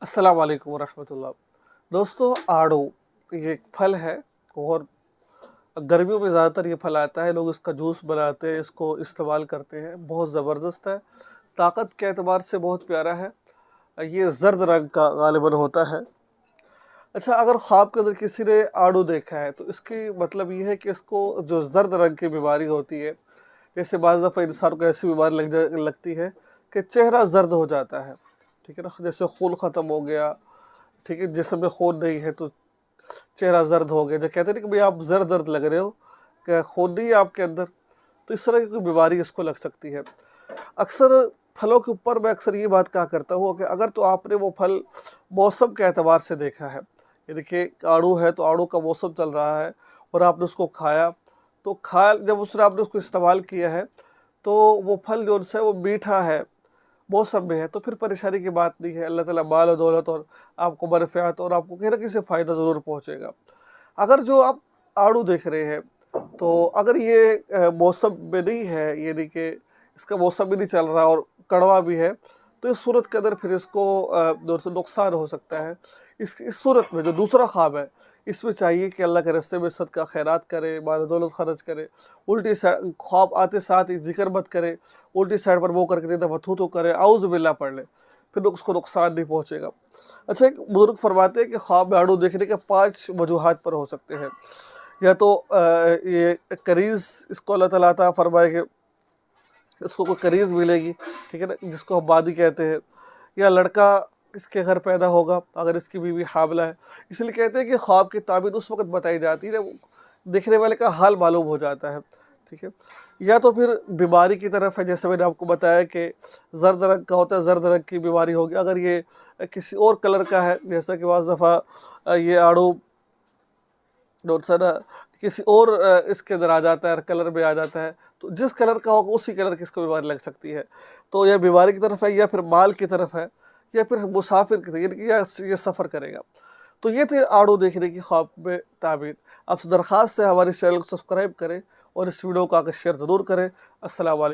अस्सलाम वालेकुम वरहमतुल्लाह। दोस्तों, आड़ू ये एक फल है और गर्मियों में ज़्यादातर ये फल आता है। लोग इसका जूस बनाते हैं, इसको इस्तेमाल करते हैं। बहुत ज़बरदस्त है, ताकत के एतबार से बहुत प्यारा है। ये ज़र्द रंग का गालिबन होता है। अच्छा, अगर ख्वाब के अंदर किसी ने आड़ू देखा है तो इसकी मतलब ये है कि इसको जो ज़र्द रंग की बीमारी होती है, जैसे बाज़ दफ़ा इंसान को ऐसी बीमारी लगती है कि चेहरा ज़र्द हो जाता है, ठीक है ना? जैसे खून ख़त्म हो गया, ठीक है, जिस्म में खून नहीं है तो चेहरा ज़र्द हो गया। जो कहते हैं ना कि भाई आप ज़र्द ज़र्द लग रहे हो, क्या खून नहीं है आपके अंदर? तो इस तरह की कोई बीमारी इसको लग सकती है। अक्सर फलों के ऊपर मैं अक्सर ये बात कहा करता हूँ कि अगर तो आपने वो फल मौसम के एतबार से देखा है, यानी कि आड़ू है तो आड़ू का मौसम चल रहा है और आपने उसको खाया, तो जब आपने उसको इस्तेमाल किया है तो वो फल जो है वो मीठा है, मौसम में है, तो फिर परेशानी की बात नहीं है। अल्लाह ताला माल और दौलत और आपको बरक़ात और आपको कहीं न कहीं से फ़ायदा ज़रूर पहुँचेगा। अगर जो आप आड़ू देख रहे हैं, तो अगर ये मौसम में नहीं है, यानी कि इसका मौसम भी नहीं चल रहा और कड़वा भी है, तो इस सूरत के अंदर फिर इसको नुकसान हो सकता है। इस सूरत में जो दूसरा ख्वाब है, इसमें चाहिए कि अल्लाह के रास्ते में सदका खैरात करे, माल दौलत खर्च करे। उल्टी साइड ख्वाब आते साथ ही ज़िक्र मत करे, उल्टी साइड पर मुँह करके सीधा थू-थू करे, औज़ु बिल्लाह पढ़ ले, फिर उसको नुकसान नहीं पहुँचेगा। अच्छा, एक बुज़ुर्ग फरमाते हैं कि ख्वाब में आड़ू देखने के 5 वजूहात पर हो सकते हैं। या तो ये करीज़, इसको अल्लाह ताला अता फरमाए कि इसको कोई करीज़ मिलेगी, ठीक है ना, जिसको हम बादी कहते हैं, या लड़का इसके घर पैदा होगा अगर इसकी बीवी हामिला है। इसलिए कहते हैं कि ख्वाब की ताबीर उस वक़्त बताई जाती है जब देखने वाले का हाल मालूम हो जाता है, ठीक है। या तो फिर बीमारी की तरफ है, जैसे मैंने आपको बताया कि ज़र्द रंग का होता है, ज़र्द रंग की बीमारी होगी। अगर ये किसी और कलर का है, जैसा कि बाज़ दफ़ा ये आड़ू किसी और इसके अंदर आ जाता है, कलर में आ जाता है, तो जिस कलर का होगा उसी कलर की इसको बीमारी लग सकती है। तो यह बीमारी की तरफ है, या फिर माल की तरफ है, या फिर मुसाफिर की, यानी कि ये सफ़र करेगा। तो ये थे आड़ू देखने की ख्वाब में ताबीर। आपसे दरख्वास्त है हमारे चैनल को सब्सक्राइब करें और इस वीडियो को आगे शेयर ज़रूर करें। अस्सलाम वालेकुम।